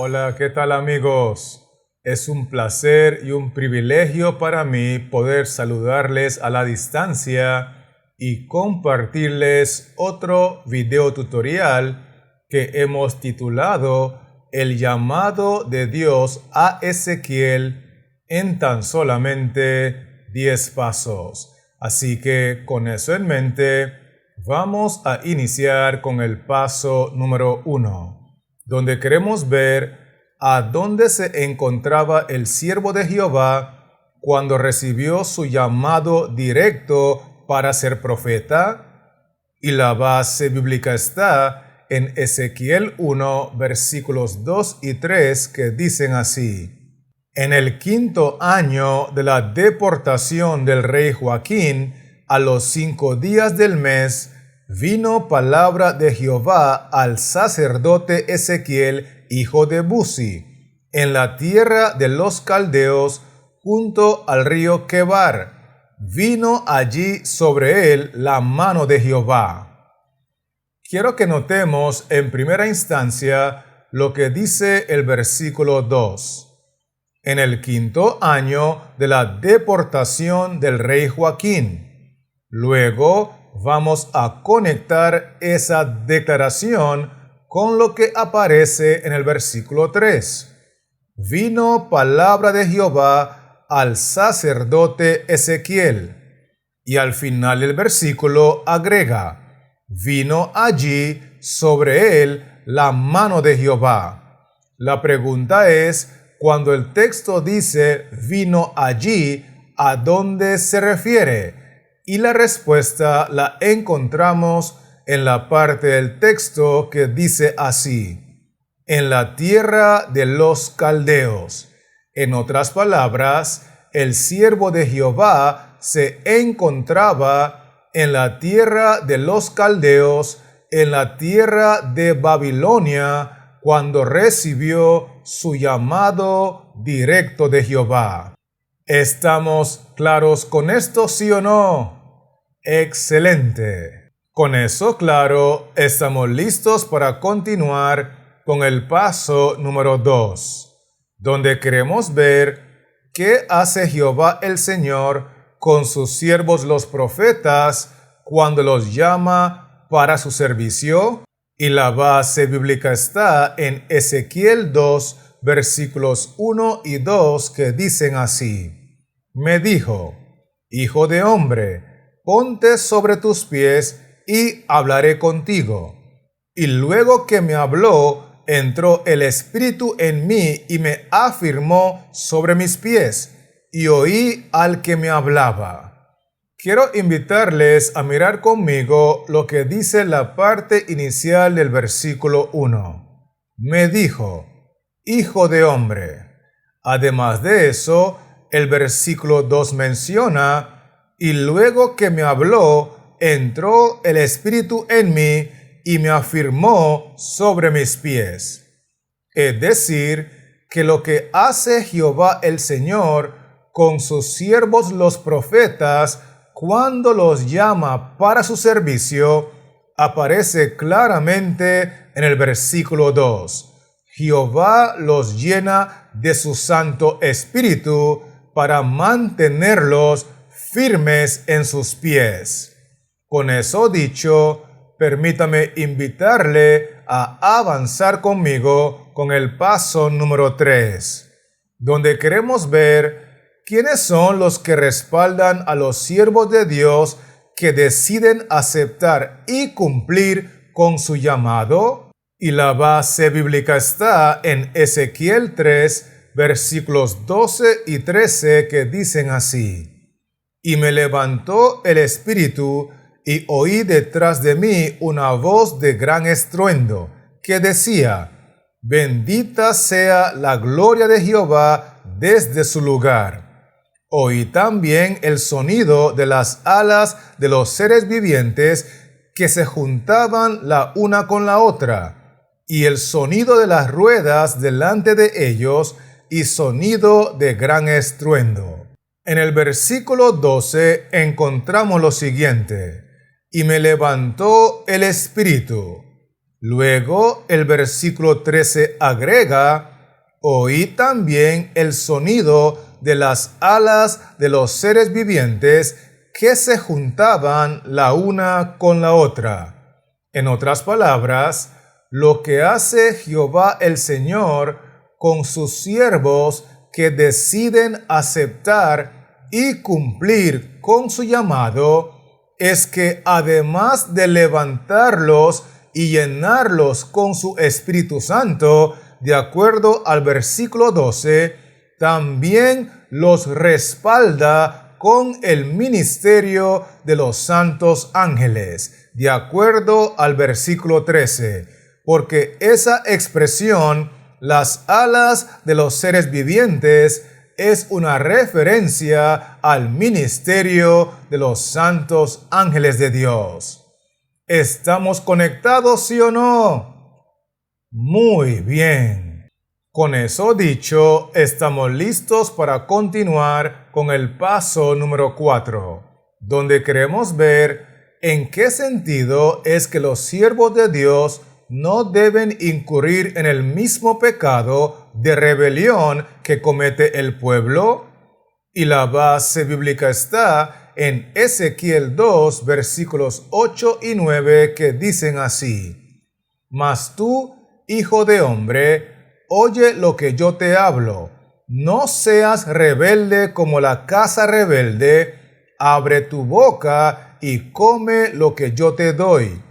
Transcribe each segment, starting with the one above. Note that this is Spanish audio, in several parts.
Hola, ¿qué tal amigos? Es un placer y un privilegio para mí poder saludarles a la distancia y compartirles otro video tutorial que hemos titulado El llamado de Dios a Ezequiel en tan solamente 10 pasos. Así que con eso en mente, vamos a iniciar con el paso número 1, donde queremos ver a dónde se encontraba el siervo de Jehová cuando recibió su llamado directo para ser profeta. Y la base bíblica está en Ezequiel 1, versículos 2 y 3, que dicen así: En el 5º año de la deportación del rey Joaquín, a los 5 días del mes, vino palabra de Jehová al sacerdote Ezequiel, hijo de Buzi, en la tierra de los caldeos, junto al río Quebar. Vino allí sobre él la mano de Jehová. Quiero que notemos en primera instancia lo que dice el versículo 2. En el 5º año de la deportación del rey Joaquín. Luego vamos a conectar esa declaración con lo que aparece en el versículo 3. Vino palabra de Jehová al sacerdote Ezequiel. Y al final del versículo agrega: vino allí sobre él la mano de Jehová. La pregunta es, cuando el texto dice vino allí, ¿a dónde se refiere? Y la respuesta la encontramos en la parte del texto que dice así: en la tierra de los caldeos. En otras palabras, el siervo de Jehová se encontraba en la tierra de los caldeos, en la tierra de Babilonia, cuando recibió su llamado directo de Jehová. ¿Estamos claros con esto, sí o no? ¡Excelente! Con eso claro, estamos listos para continuar con el paso número 2, donde queremos ver qué hace Jehová el Señor con sus siervos los profetas cuando los llama para su servicio. Y la base bíblica está en Ezequiel 2, versículos 1 y 2, que dicen así: me dijo, hijo de hombre, ponte sobre tus pies y hablaré contigo. Y luego que me habló, entró el Espíritu en mí y me afirmó sobre mis pies, y oí al que me hablaba. Quiero invitarles a mirar conmigo lo que dice la parte inicial del versículo 1. Me dijo, hijo de hombre. Además de eso, el versículo 2 menciona: y luego que me habló, entró el Espíritu en mí y me afirmó sobre mis pies. Es decir, que lo que hace Jehová el Señor con sus siervos los profetas cuando los llama para su servicio, aparece claramente en el versículo 2. Jehová los llena de su Santo Espíritu para mantenerlos firmes en sus pies. Con eso dicho, permítame invitarle a avanzar conmigo con el paso número 3, donde queremos ver ¿quiénes son los que respaldan a los siervos de Dios que deciden aceptar y cumplir con su llamado? Y la base bíblica está en Ezequiel 3, versículos 12 y 13, que dicen así: y me levantó el Espíritu, y oí detrás de mí una voz de gran estruendo, que decía: bendita sea la gloria de Jehová desde su lugar. Oí también el sonido de las alas de los seres vivientes que se juntaban la una con la otra, y el sonido de las ruedas delante de ellos, y sonido de gran estruendo. En el versículo 12 encontramos lo siguiente: y me levantó el Espíritu. Luego el versículo 13 agrega: oí también el sonido de las alas de los seres vivientes que se juntaban la una con la otra. En otras palabras, lo que hace Jehová el Señor con sus siervos que deciden aceptar y cumplir con su llamado es que además de levantarlos y llenarlos con su Espíritu Santo, de acuerdo al versículo 12, también los respalda con el ministerio de los santos ángeles, de acuerdo al versículo 13, porque esa expresión, las alas de los seres vivientes, es una referencia al ministerio de los santos ángeles de Dios. ¿Estamos conectados, sí o no? Muy bien. Con eso dicho, estamos listos para continuar con el paso número 4, donde queremos ver en qué sentido es que los siervos de Dios no deben incurrir en el mismo pecado de rebelión que comete el pueblo. Y la base bíblica está en Ezequiel 2, versículos 8 y 9, que dicen así: Mas tú, hijo de hombre, oye lo que yo te hablo. No seas rebelde como la casa rebelde. Abre tu boca y come lo que yo te doy.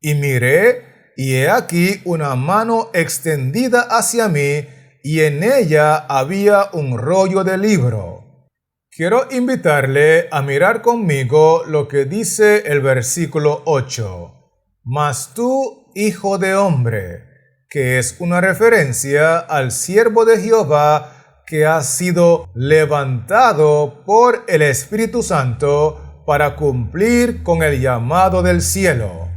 Y miré, y he aquí una mano extendida hacia mí, y en ella había un rollo de libro. Quiero invitarle a mirar conmigo lo que dice el versículo 8. Mas tú, hijo de hombre, que es una referencia al siervo de Jehová que ha sido levantado por el Espíritu Santo para cumplir con el llamado del cielo.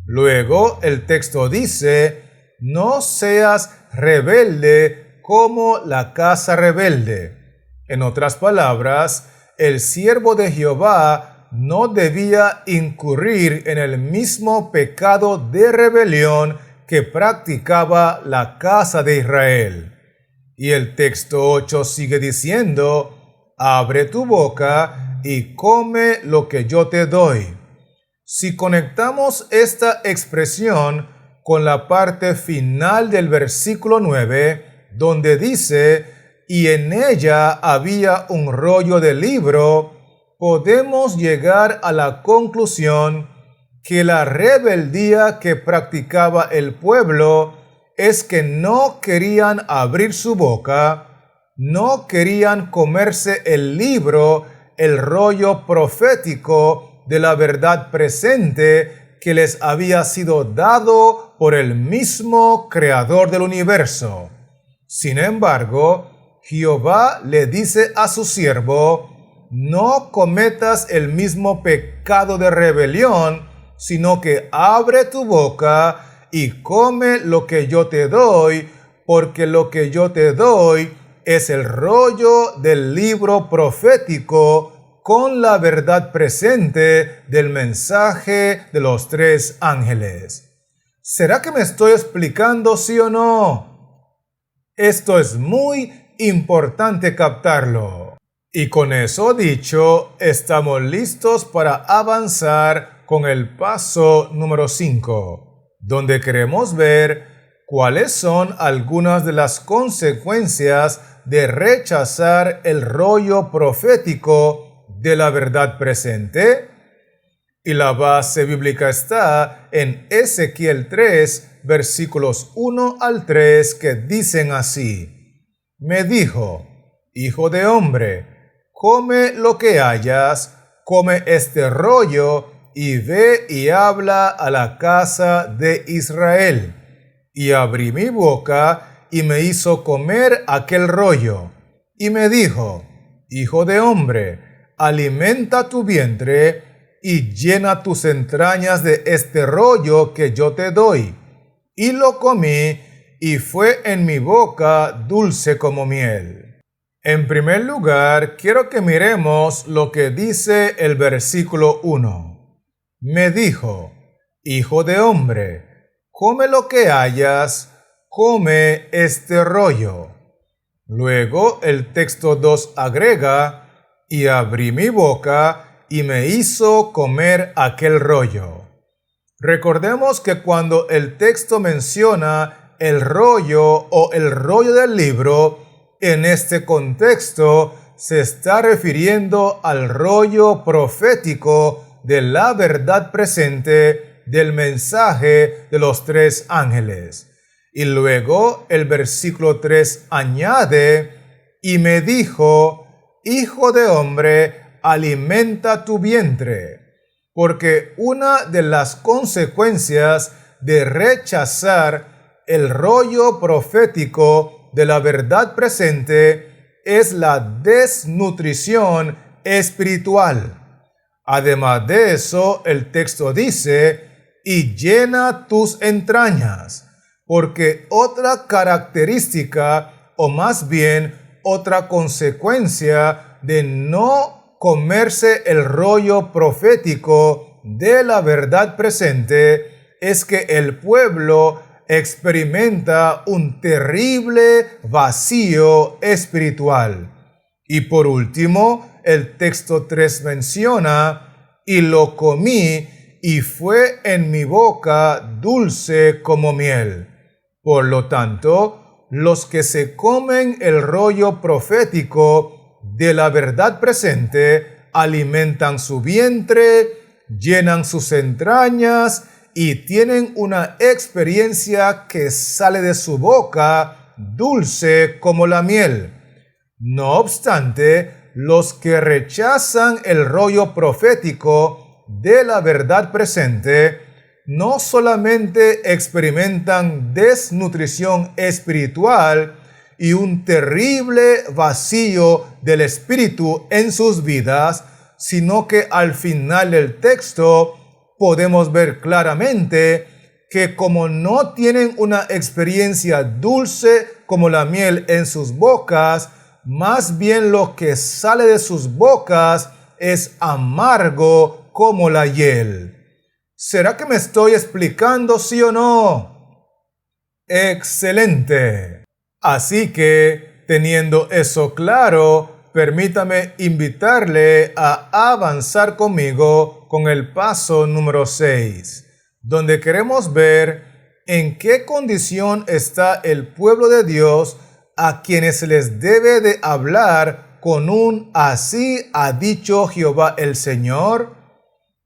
Luego el texto dice: no seas rebelde como la casa rebelde. En otras palabras, el siervo de Jehová no debía incurrir en el mismo pecado de rebelión que practicaba la casa de Israel. Y el texto 8 sigue diciendo: abre tu boca y come lo que yo te doy. Si conectamos esta expresión con la parte final del versículo 9, donde dice: y en ella había un rollo de libro, podemos llegar a la conclusión que la rebeldía que practicaba el pueblo es que no querían abrir su boca, no querían comerse el libro, el rollo profético de la verdad presente que les había sido dado por el mismo Creador del universo. Sin embargo, Jehová le dice a su siervo: no cometas el mismo pecado de rebelión, sino que abre tu boca y come lo que yo te doy, porque lo que yo te doy es el rollo del libro profético con la verdad presente del mensaje de los tres ángeles. ¿Será que me estoy explicando, sí o no? Esto es muy importante captarlo. Y con eso dicho, estamos listos para avanzar con el paso número 5, donde queremos ver cuáles son algunas de las consecuencias de rechazar el rollo profético de la verdad presente. Y la base bíblica está en Ezequiel 3, versículos 1 al 3, que dicen así: me dijo: hijo de hombre, come lo que hayas, come este rollo, y ve y habla a la casa de Israel. Y abrí mi boca, y me hizo comer aquel rollo. Y me dijo: hijo de hombre, alimenta tu vientre, y llena tus entrañas de este rollo que yo te doy. Y lo comí, y fue en mi boca dulce como miel. En primer lugar, quiero que miremos lo que dice el versículo 1. Me dijo: hijo de hombre, come lo que hayas, come este rollo. Luego el texto 2 agrega, y abrí mi boca y me hizo comer aquel rollo. Recordemos que cuando el texto menciona el rollo o el rollo del libro, en este contexto se está refiriendo al rollo profético de la verdad presente del mensaje de los 3 ángeles. Y luego el versículo 3 añade, y me dijo, hijo de hombre, alimenta tu vientre. Porque una de las consecuencias de rechazar el rollo profético de la verdad presente es la desnutrición espiritual. Además de eso, el texto dice, y llena tus entrañas, porque otra característica, o más bien otra consecuencia de no comerse el rollo profético de la verdad presente, es que el pueblo experimenta un terrible vacío espiritual. Y por último, el texto 3 menciona, y lo comí, y fue en mi boca dulce como miel. Por lo tanto, los que se comen el rollo profético de la verdad presente alimentan su vientre, llenan sus entrañas y tienen una experiencia que sale de su boca dulce como la miel. No obstante, los que rechazan el rollo profético de la verdad presente no solamente experimentan desnutrición espiritual y un terrible vacío del espíritu en sus vidas, sino que al final del texto podemos ver claramente que como no tienen una experiencia dulce como la miel en sus bocas, más bien lo que sale de sus bocas es amargo como la hiel. ¿Será que me estoy explicando, sí o no? ¡Excelente! Así que, teniendo eso claro, permítame invitarle a avanzar conmigo con el paso número 6, donde queremos ver en qué condición está el pueblo de Dios a quienes les debe de hablar con un así ha dicho Jehová el Señor.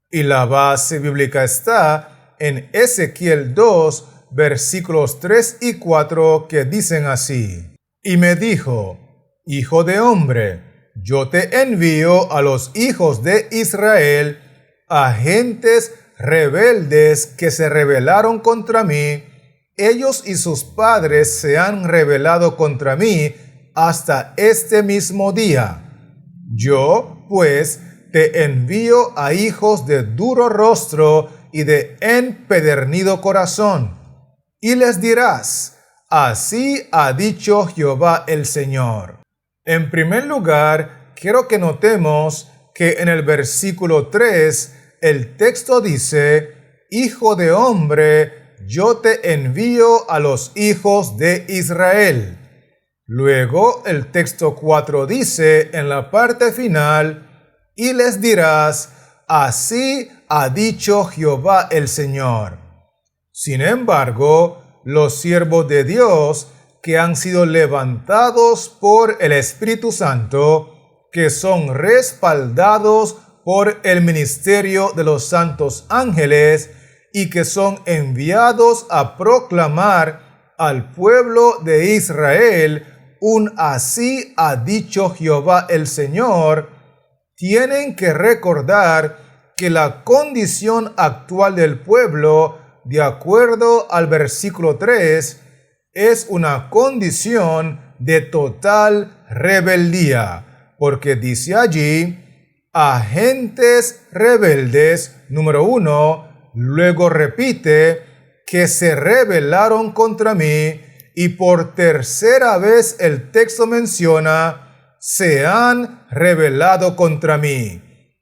Y la base bíblica está en Ezequiel 2, versículos 3 y 4, que dicen así. Y me dijo, hijo de hombre, yo te envío a los hijos de Israel, a gentes rebeldes que se rebelaron contra mí. Ellos y sus padres se han rebelado contra mí hasta este mismo día. Yo, pues, te envío a hijos de duro rostro y de empedernido corazón. Y les dirás, así ha dicho Jehová el Señor. En primer lugar, quiero que notemos que en el versículo 3, el texto dice, hijo de hombre, yo te envío a los hijos de Israel. Luego el texto 4 dice en la parte final, y les dirás, así ha dicho Jehová el Señor. Sin embargo, los siervos de Dios que han sido levantados por el Espíritu Santo, que son respaldados por el ministerio de los santos ángeles y que son enviados a proclamar al pueblo de Israel un así ha dicho Jehová el Señor, tienen que recordar que la condición actual del pueblo, de acuerdo al versículo 3, es una condición de total rebeldía, porque dice allí, agentes rebeldes, número 1, luego repite que se rebelaron contra mí, y por tercera vez el texto menciona, se han rebelado contra mí.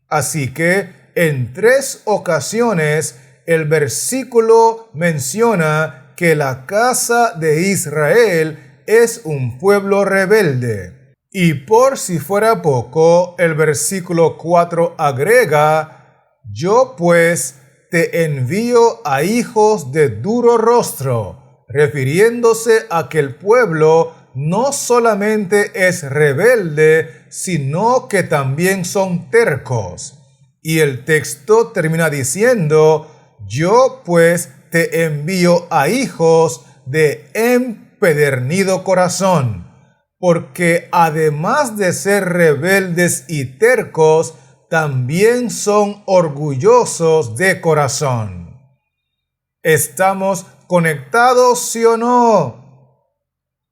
Así que en 3 ocasiones el versículo menciona que la casa de Israel es un pueblo rebelde. Y por si fuera poco, el versículo 4 agrega: yo pues te envío a hijos de duro rostro, refiriéndose a que el pueblo no solamente es rebelde, sino que también son tercos. Y el texto termina diciendo: yo pues te envío a hijos de empedernido corazón, porque además de ser rebeldes y tercos, también son orgullosos de corazón. ¿Estamos conectados, sí o no?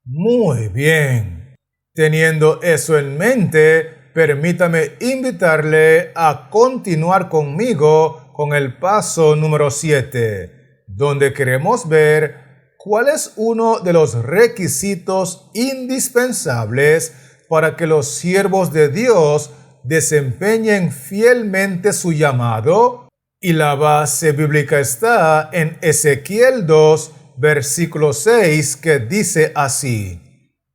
Muy bien. Teniendo eso en mente, permítame invitarle a continuar conmigo con el paso número 7, donde queremos ver cuál es uno de los requisitos indispensables para que los siervos de Dios desempeñen fielmente su llamado. Y la base bíblica está en Ezequiel 2, versículo 6, que dice así: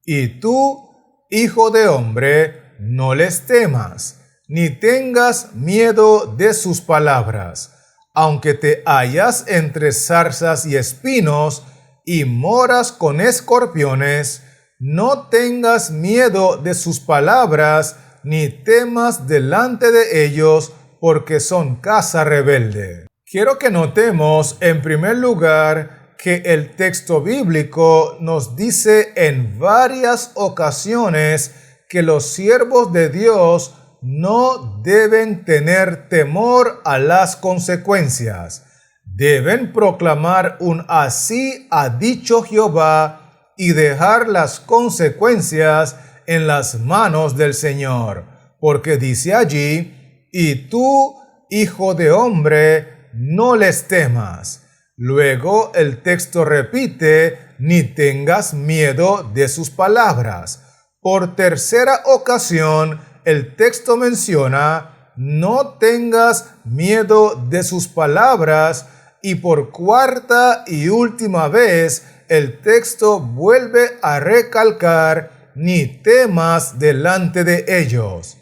y tú, hijo de hombre, no les temas, ni tengas miedo de sus palabras, aunque te hallas entre zarzas y espinos, y moras con escorpiones, no tengas miedo de sus palabras, ni temas delante de ellos, porque son casa rebelde. Quiero que notemos, en primer lugar, que el texto bíblico nos dice en varias ocasiones que los siervos de Dios no deben tener temor a las consecuencias. Deben proclamar un así ha dicho Jehová y dejar las consecuencias en las manos del Señor, porque dice allí: y tú, hijo de hombre, no les temas. Luego el texto repite: ni tengas miedo de sus palabras. Por tercera ocasión, el texto menciona: no tengas miedo de sus palabras. Y por cuarta y última vez, el texto vuelve a recalcar: ni temas delante de ellos.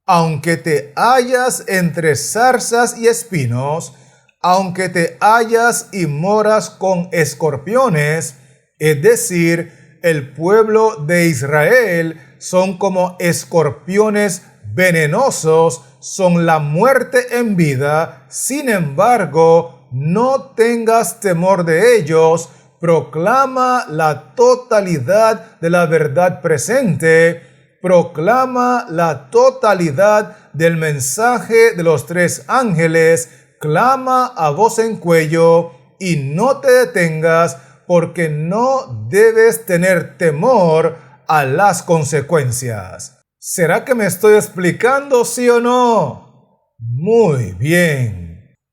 Aunque te hallas entre zarzas y espinos, aunque te hallas y moras con escorpiones, es decir, el pueblo de Israel son como escorpiones venenosos, son la muerte en vida. Sin embargo, no tengas temor de ellos. Proclama la totalidad de la verdad presente. Proclama la totalidad del mensaje de los 3 ángeles. Clama a voz en cuello y no te detengas, porque no debes tener temor a las consecuencias. ¿Será que me estoy explicando, sí o no? Muy bien.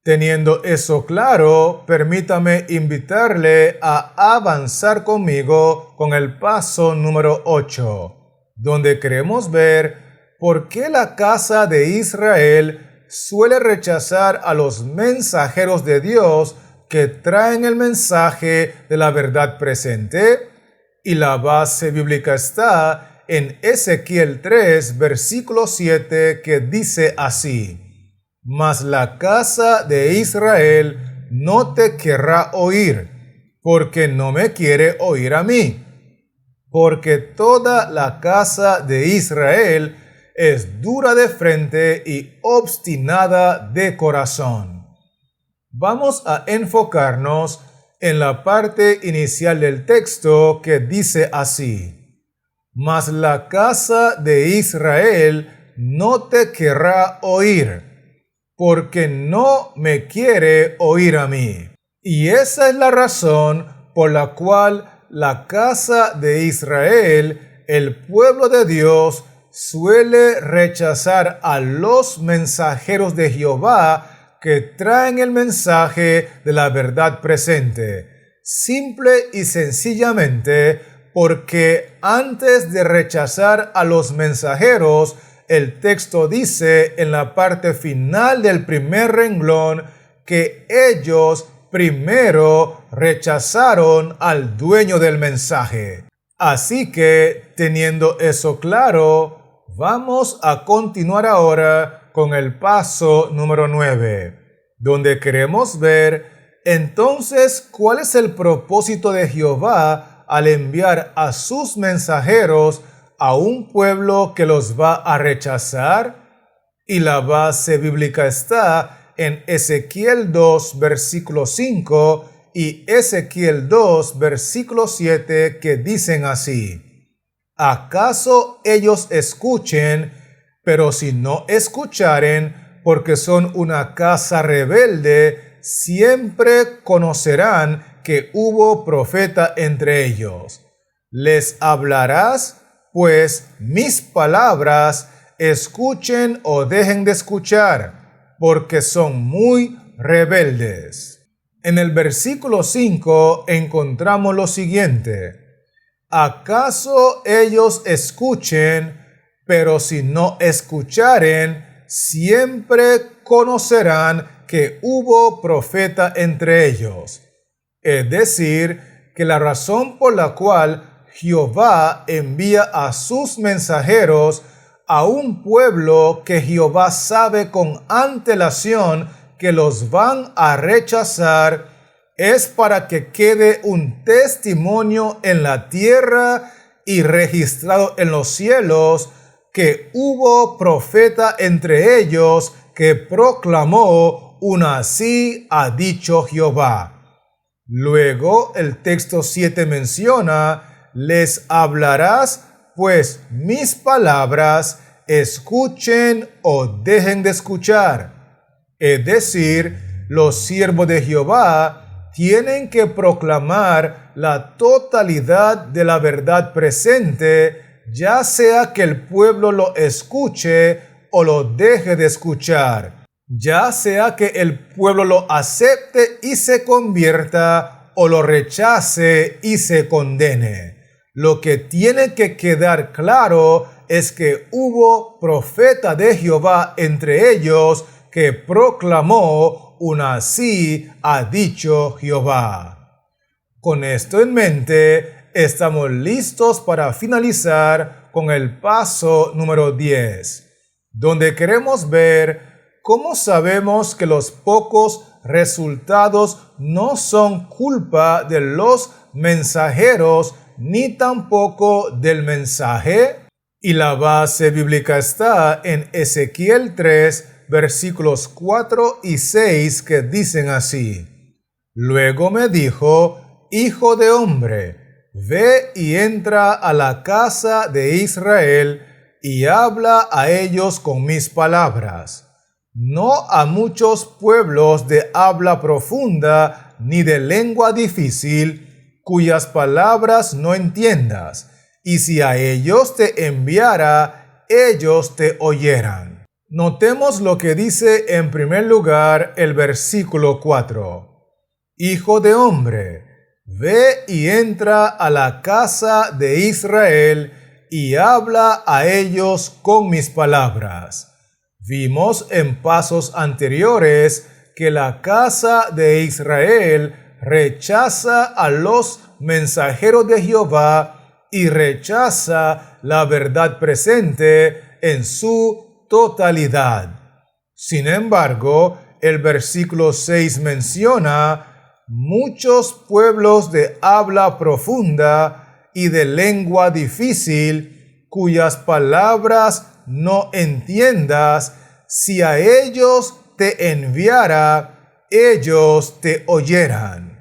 Teniendo eso claro, permítame invitarle a avanzar conmigo con el paso número 8, donde queremos ver por qué la casa de Israel suele rechazar a los mensajeros de Dios que traen el mensaje de la verdad presente. Y la base bíblica está en Ezequiel 3, versículo 7, que dice así: mas la casa de Israel no te querrá oír, porque no me quiere oír a mí, porque toda la casa de Israel es dura de frente y obstinada de corazón. Vamos a enfocarnos en la parte inicial del texto, que dice así: mas la casa de Israel no te querrá oír, porque no me quiere oír a mí. Y esa es la razón por la cual la casa de Israel, el pueblo de Dios, suele rechazar a los mensajeros de Jehová que traen el mensaje de la verdad presente. Simple y sencillamente porque antes de rechazar a los mensajeros, el texto dice en la parte final del primer renglón que ellos primero rechazaron al dueño del mensaje. Así que, teniendo eso claro, vamos a continuar ahora con el paso número 9, donde queremos ver entonces cuál es el propósito de Jehová al enviar a sus mensajeros a un pueblo que los va a rechazar. Y la base bíblica está en Ezequiel 2, versículo 5 y Ezequiel 2, versículo 7, que dicen así: ¿Acaso ellos escuchen, pero si no escucharen, porque son una casa rebelde, siempre conocerán que hubo profeta entre ellos? Les hablarás, pues, mis palabras, escuchen o dejen de escuchar, porque son muy rebeldes. En el versículo 5 encontramos lo siguiente: ¿Acaso ellos escuchen, pero si no escucharen, siempre conocerán que hubo profeta entre ellos? Es decir, que la razón por la cual Jehová envía a sus mensajeros a un pueblo que Jehová sabe con antelación que los van a rechazar es para que quede un testimonio en la tierra y registrado en los cielos que hubo profeta entre ellos que proclamó un así ha dicho Jehová. Luego el texto 7 menciona: les hablarás, pues mis palabras, escuchen o dejen de escuchar. Es decir, los siervos de Jehová tienen que proclamar la totalidad de la verdad presente, ya sea que el pueblo lo escuche o lo deje de escuchar, ya sea que el pueblo lo acepte y se convierta o lo rechace y se condene. Lo que tiene que quedar claro es que hubo profeta de Jehová entre ellos que proclamó un así ha dicho Jehová. Con esto en mente, estamos listos para finalizar con el paso número 10, donde queremos ver cómo sabemos que los pocos resultados no son culpa de los mensajeros ni tampoco del mensaje. Y la base bíblica está en Ezequiel 3, versículos 4 y 6, que dicen así: luego me dijo: hijo de hombre, ve y entra a la casa de Israel y habla a ellos con mis palabras, no a muchos pueblos de habla profunda ni de lengua difícil, cuyas palabras no entiendas, y si a ellos te enviara, ellos te oyeran. Notemos lo que dice en primer lugar el versículo 4. Hijo de hombre, ve y entra a la casa de Israel y habla a ellos con mis palabras. Vimos en pasos anteriores que la casa de Israel rechaza a los mensajeros de Jehová y rechaza la verdad presente en su totalidad. Sin embargo, el versículo 6 menciona muchos pueblos de habla profunda y de lengua difícil, cuyas palabras no entiendas, si a ellos te enviara, ellos te oyeran.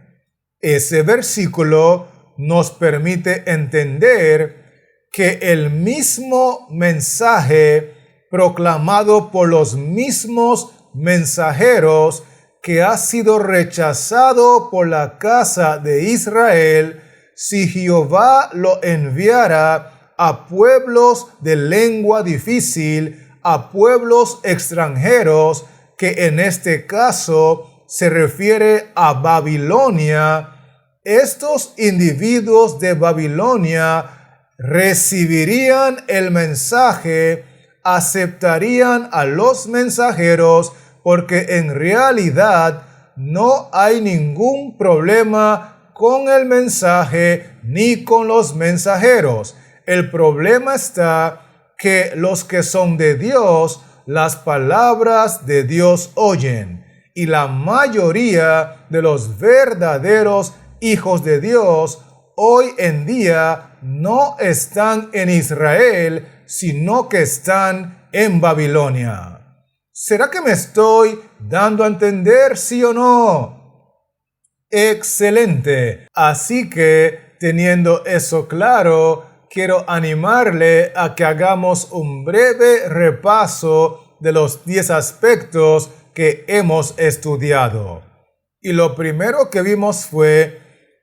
Ese versículo nos permite entender que el mismo mensaje proclamado por los mismos mensajeros que ha sido rechazado por la casa de Israel, si Jehová lo enviara a pueblos de lengua difícil, a pueblos extranjeros, que en este caso se refiere a Babilonia, estos individuos de Babilonia recibirían el mensaje, aceptarían a los mensajeros, porque en realidad no hay ningún problema con el mensaje ni con los mensajeros. El problema está que los que son de Dios, las palabras de Dios oyen, y la mayoría de los verdaderos hijos de Dios hoy en día no están en Israel, sino que están en Babilonia. ¿Será que me estoy dando a entender, sí o no? Excelente. Así que, teniendo eso claro, quiero animarle a que hagamos un breve repaso de los 10 aspectos que hemos estudiado. Y lo primero que vimos fue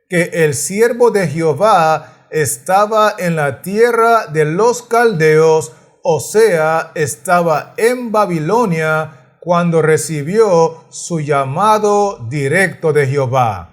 que el siervo de Jehová estaba en la tierra de los caldeos, o sea, estaba en Babilonia cuando recibió su llamado directo de Jehová.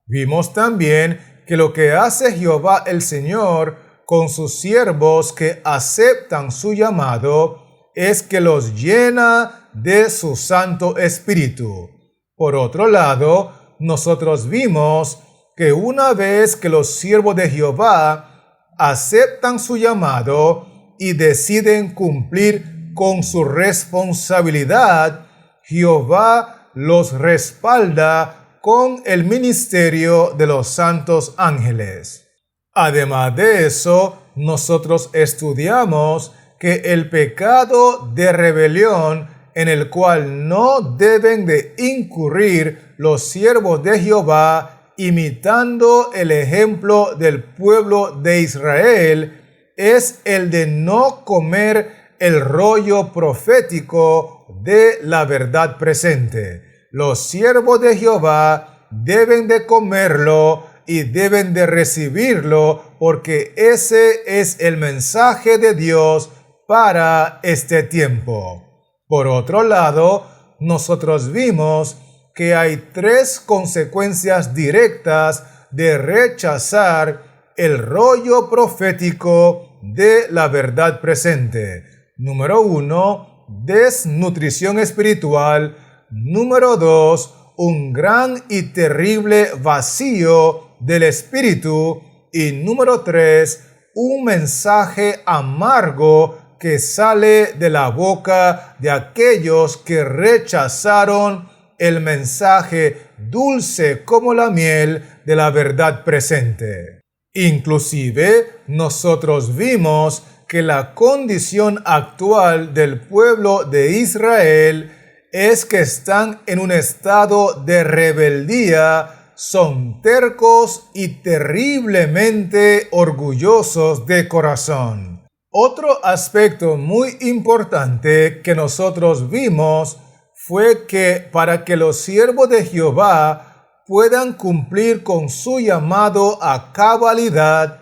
Vimos también que lo que hace Jehová el Señor con sus siervos que aceptan su llamado es que los llena de su Santo Espíritu. Por otro lado, nosotros vimos que una vez que los siervos de Jehová aceptan su llamado y deciden cumplir con su responsabilidad, Jehová los respalda con el ministerio de los santos ángeles. Además de eso, nosotros estudiamos que el pecado de rebelión en el cual no deben de incurrir los siervos de Jehová, imitando el ejemplo del pueblo de Israel, es el de no comer el rollo profético de la verdad presente. Los siervos de Jehová deben de comerlo y deben de recibirlo porque ese es el mensaje de Dios para este tiempo. Por otro lado, nosotros vimos que hay 3 consecuencias directas de rechazar el rollo profético de la verdad presente. Número 1, desnutrición espiritual. Número 2, un gran y terrible vacío del espíritu. Y número 3, un mensaje amargo que sale de la boca de aquellos que rechazaron el mensaje dulce como la miel de la verdad presente. Inclusive, nosotros vimos que la condición actual del pueblo de Israel es que están en un estado de rebeldía, son tercos y terriblemente orgullosos de corazón. Otro aspecto muy importante que nosotros vimos fue que para que los siervos de Jehová puedan cumplir con su llamado a cabalidad,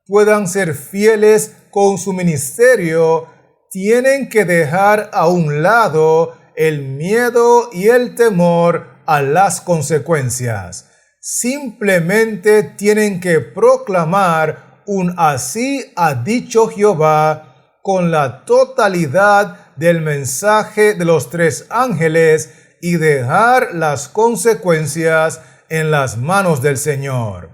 puedan ser fieles con su ministerio, tienen que dejar a un lado el miedo y el temor a las consecuencias. Simplemente tienen que proclamar un así ha dicho Jehová con la totalidad del mensaje de los 3 ángeles y dejar las consecuencias en las manos del Señor.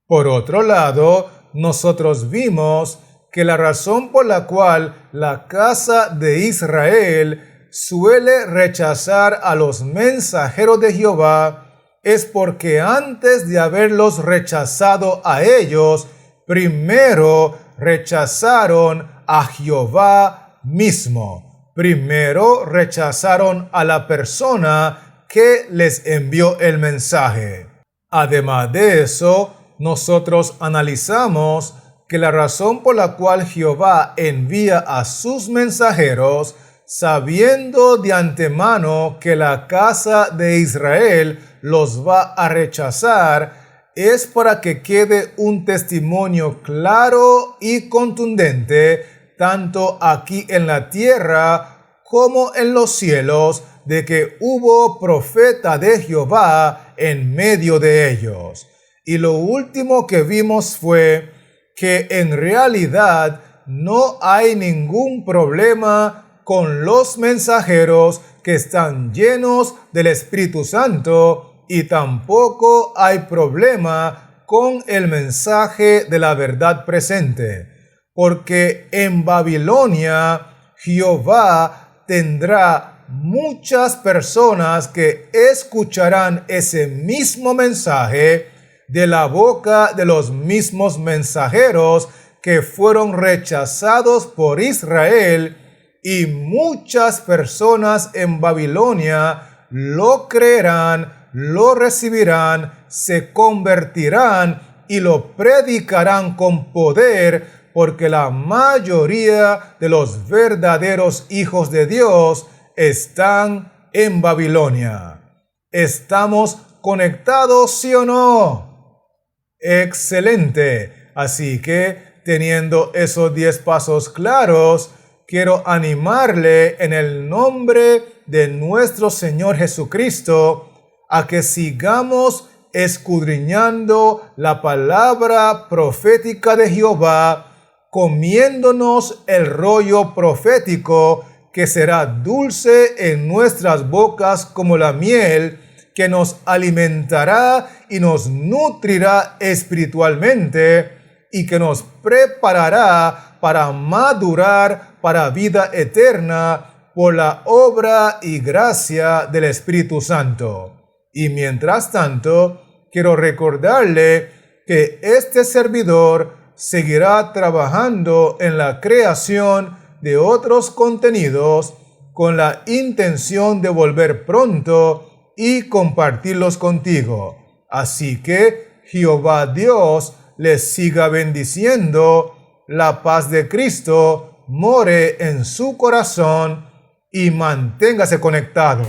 Por otro lado, nosotros vimos que la razón por la cual la casa de Israel suele rechazar a los mensajeros de Jehová es porque antes de haberlos rechazado a ellos, primero rechazaron a Jehová mismo. Primero rechazaron a la persona que les envió el mensaje. Además de eso, nosotros analizamos que la razón por la cual Jehová envía a sus mensajeros, sabiendo de antemano que la casa de Israel los va a rechazar, es para que quede un testimonio claro y contundente, tanto aquí en la tierra como en los cielos, de que hubo profeta de Jehová en medio de ellos. Y lo último que vimos fue que en realidad no hay ningún problema con los mensajeros que están llenos del Espíritu Santo y tampoco hay problema con el mensaje de la verdad presente, porque en Babilonia Jehová tendrá muchas personas que escucharán ese mismo mensaje de la boca de los mismos mensajeros que fueron rechazados por Israel, y muchas personas en Babilonia lo creerán, lo recibirán, se convertirán y lo predicarán con poder, porque la mayoría de los verdaderos hijos de Dios están en Babilonia. ¿Estamos conectados, sí o no? Excelente. Así que, teniendo esos 10 pasos claros, quiero animarle en el nombre de nuestro Señor Jesucristo a que sigamos escudriñando la palabra profética de Jehová, comiéndonos el rollo profético que será dulce en nuestras bocas como la miel, que nos alimentará y nos nutrirá espiritualmente y que nos preparará para madurar para vida eterna por la obra y gracia del Espíritu Santo. Y mientras tanto, quiero recordarle que este servidor seguirá trabajando en la creación de otros contenidos con la intención de volver pronto y compartirlos contigo. Así que Jehová Dios les siga bendiciendo, la paz de Cristo more en su corazón y manténgase conectado.